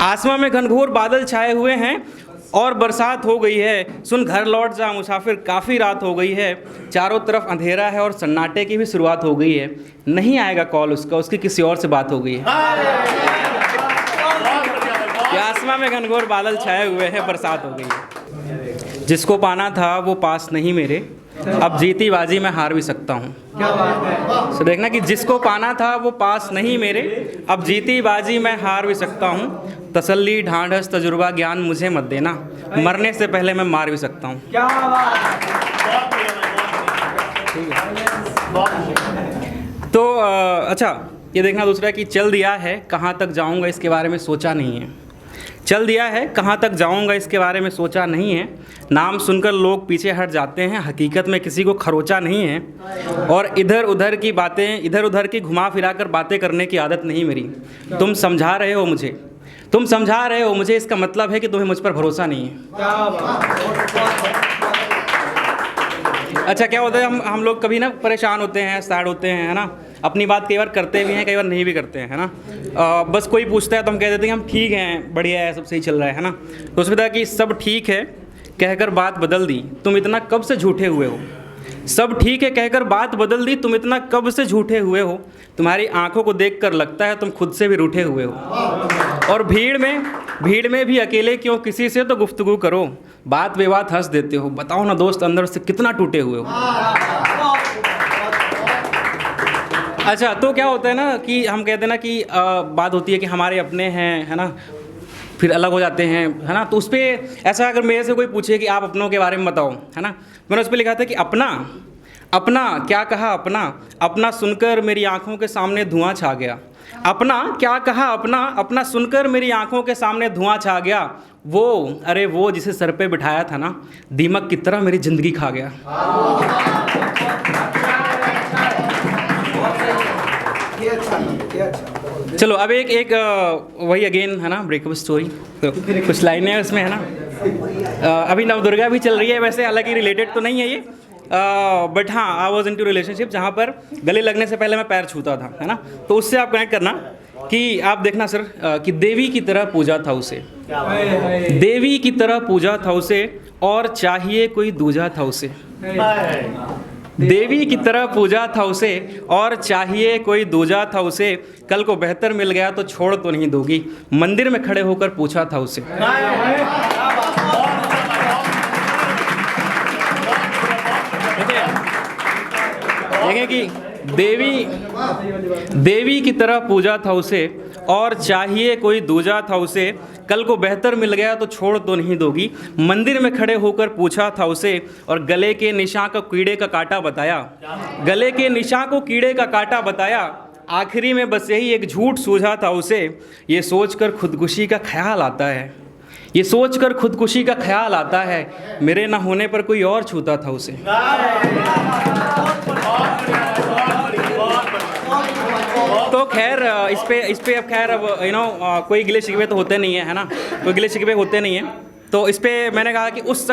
आसमां में घनघोर बादल छाए हुए हैं और बरसात हो गई है। सुन घर लौट जा मुसाफिर, काफ़ी रात हो गई है। चारों तरफ अंधेरा है और सन्नाटे की भी शुरुआत हो गई है। नहीं आएगा कॉल उसका, उसकी किसी और से बात हो गई है। कि आसमां में घनघोर बादल छाए हुए हैं, बरसात हो गई है। जिसको पाना था वो पास नहीं मेरे, अब जीती बाजी मैं हार भी सकता हूँ। तो देखना कि जिसको पाना था वो पास नहीं मेरे, अब जीती बाजी मैं हार भी सकता हूँ। तसल्ली, ढांढस, तजुर्बा, ज्ञान मुझे मत देना, मरने से पहले मैं मार भी सकता हूँ। तो अच्छा, ये देखना दूसरा कि चल दिया है कहाँ तक जाऊँगा इसके बारे में सोचा नहीं है। चल दिया है कहाँ तक जाऊँगा इसके बारे में सोचा नहीं है। नाम सुनकर लोग पीछे हट जाते हैं, हकीकत में किसी को खरोचा नहीं है। और इधर उधर की बातें, इधर उधर की घुमा फिरा कर बातें करने की आदत नहीं मेरी। तुम समझा रहे हो मुझे, तुम समझा रहे हो मुझे, इसका मतलब है कि तुम्हें मुझ पर भरोसा नहीं है। अच्छा, क्या होता है हम लोग कभी ना परेशान होते हैं, सैड होते हैं, है ना। अपनी बात कई बार करते भी हैं, कई बार नहीं भी करते हैं, है ना। बस कोई पूछता है तो हम कह देते हैं कि हम ठीक हैं, बढ़िया है, सब सही चल रहा है ना। तो उसमें था कि सब ठीक है कहकर बात बदल दी, तुम इतना कब से झूठे हुए हो। सब ठीक है कहकर बात बदल दी, तुम इतना कब से झूठे हुए हो। तुम्हारी आंखों को देखकर लगता है तुम खुद से भी रूठे हुए हो। और भीड़ में भी अकेले क्यों, किसी से तो गुफ्तगू करो। बात बेबात हंस देते हो, बताओ ना दोस्त अंदर से कितना टूटे हुए हो। अच्छा, तो क्या होता है ना कि हम कहते हैं ना कि बात होती है कि हमारे अपने हैं, है ना, फिर अलग हो जाते हैं, है ना। तो उस पर ऐसा अगर मेरे से कोई पूछे कि आप अपनों के बारे में बताओ, है ना, मैंने उस पर लिखा था कि अपना क्या कहा, अपना सुनकर मेरी आंखों के सामने धुआं छा गया। अपना क्या कहा, अपना सुनकर मेरी आंखों के सामने धुआं छा गया। वो जिसे सर पे बिठाया था ना, दीमक की तरह मेरी ज़िंदगी खा गया। चलो अब एक वही अगेन, है ना, ब्रेकअप स्टोरी। तो कुछ लाइनें हैं उसमें, है ना। अभी नवदुर्गा भी चल रही है, वैसे हालांकि रिलेटेड तो नहीं है ये, बट हाँ, I was in two relationship जहाँ पर गले लगने से पहले मैं पैर छूता था, है ना। तो उससे आप कनेक्ट करना कि आप देखना सर कि देवी की तरह पूजा था उसे, देवी की तरह पूजा था उसे, और चाहिए कोई दूजा था उसे। देवी की तरह पूजा था उसे और चाहिए कोई दूजा था उसे। कल को बेहतर मिल गया तो छोड़ तो नहीं दोगी, मंदिर में खड़े होकर पूछा था उसे। देखें कि देवी की तरह पूजा था उसे और चाहिए कोई दूजा था उसे। कल को बेहतर मिल गया तो छोड़ तो नहीं दोगी, मंदिर में खड़े होकर पूछा था उसे। और गले के निशान का कीड़े का कांटा बताया, गले के निशान को कीड़े का कांटा बताया। आखिरी में बस यही एक झूठ सूझा था उसे। ये सोचकर खुदकुशी का ख्याल आता है, ये सोचकर खुदकुशी का ख्याल आता है, मेरे ना होने पर कोई और छूता था उसे। तो खैर इस पे अब खैर अब कोई गिले शिकवे तो होते नहीं है ना, कोई गिले शिकवे होते नहीं है। तो इस पे मैंने कहा कि उस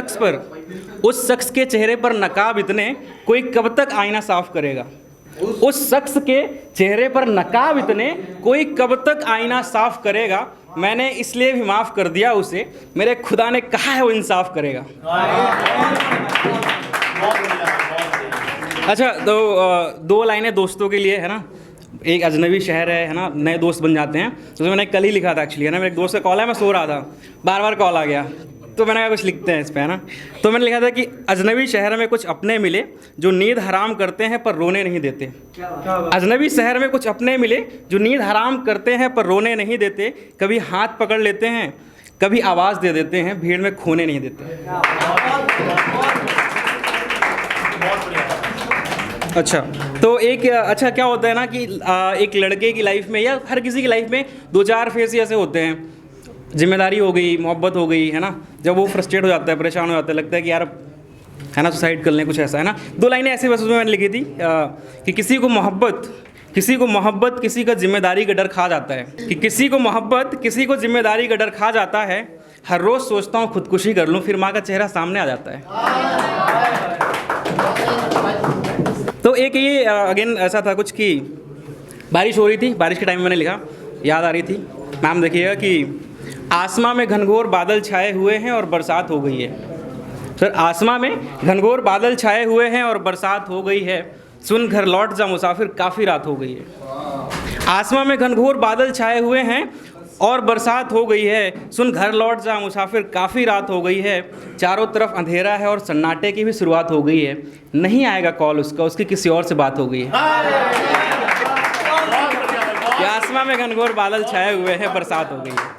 शख्स के चेहरे पर नकाब इतने, कोई कब तक आईना साफ करेगा। उस शख्स के चेहरे पर नकाब इतने, कोई कब तक आईना साफ करेगा। मैंने इसलिए भी माफ़ कर दिया उसे, मेरे खुदा ने कहा है वो इंसाफ करेगा। अच्छा, तो दो लाइनें दोस्तों के लिए, है ना। एक अजनबी शहर है ना, नए दोस्त बन जाते हैं। तो मैंने कल ही लिखा था एक्चुअली, है ना। मेरे एक दोस्त का कॉल है, मैं सो रहा था, बार बार कॉल आ गया, तो मैंने कहा कुछ लिखते हैं इस पर, है ना। तो मैंने लिखा था कि अजनबी शहर में कुछ अपने मिले जो नींद हराम करते हैं पर रोने नहीं देते। अजनबी शहर में कुछ अपने मिले जो नींद हराम करते हैं पर रोने नहीं देते। कभी हाथ पकड़ लेते हैं, कभी आवाज़ दे देते हैं, भीड़ में खोने नहीं देते। अच्छा, तो अच्छा क्या होता है ना कि एक लड़के की लाइफ में या हर किसी की लाइफ में दो चार फेस ऐसे होते हैं। जिम्मेदारी हो गई, मोहब्बत हो गई, है ना। जब वो फ्रस्ट्रेट हो जाता है, परेशान हो जाता है, लगता है कि यार, है ना, सुसाइड कर लें, कुछ ऐसा, है ना। दो लाइनें ऐसे बस उसमें मैंने लिखी थी कि किसी को मोहब्बत किसी का जिम्मेदारी का डर खा जाता है, कि किसी को मोहब्बत किसी को जिम्मेदारी का डर खा जाता है। हर रोज़ सोचता हूँ खुदकुशी कर लूँ, फिर माँ का चेहरा सामने आ जाता है। तो एक ये अगेन ऐसा था कुछ कि बारिश हो रही थी, बारिश के टाइम में मैंने लिखा, याद आ रही थी। मैम देखिएगा कि आसमां में घनघोर बादल छाए हुए हैं और बरसात हो गई है। सर, आसमां में घनघोर बादल छाए हुए हैं और बरसात हो गई है, सुन घर लौट जा मुसाफिर काफ़ी रात हो गई है। आसमां में घनघोर बादल छाए हुए हैं और बरसात हो गई है, सुन घर लौट जा मुसाफिर काफ़ी रात हो गई है। चारों तरफ अंधेरा है और सन्नाटे की भी शुरुआत हो गई है, नहीं आएगा कॉल उसका, उसकी किसी और से बात हो गई है। आसमां में घनघोर बादल छाए हुए हैं, बरसात हो गई है।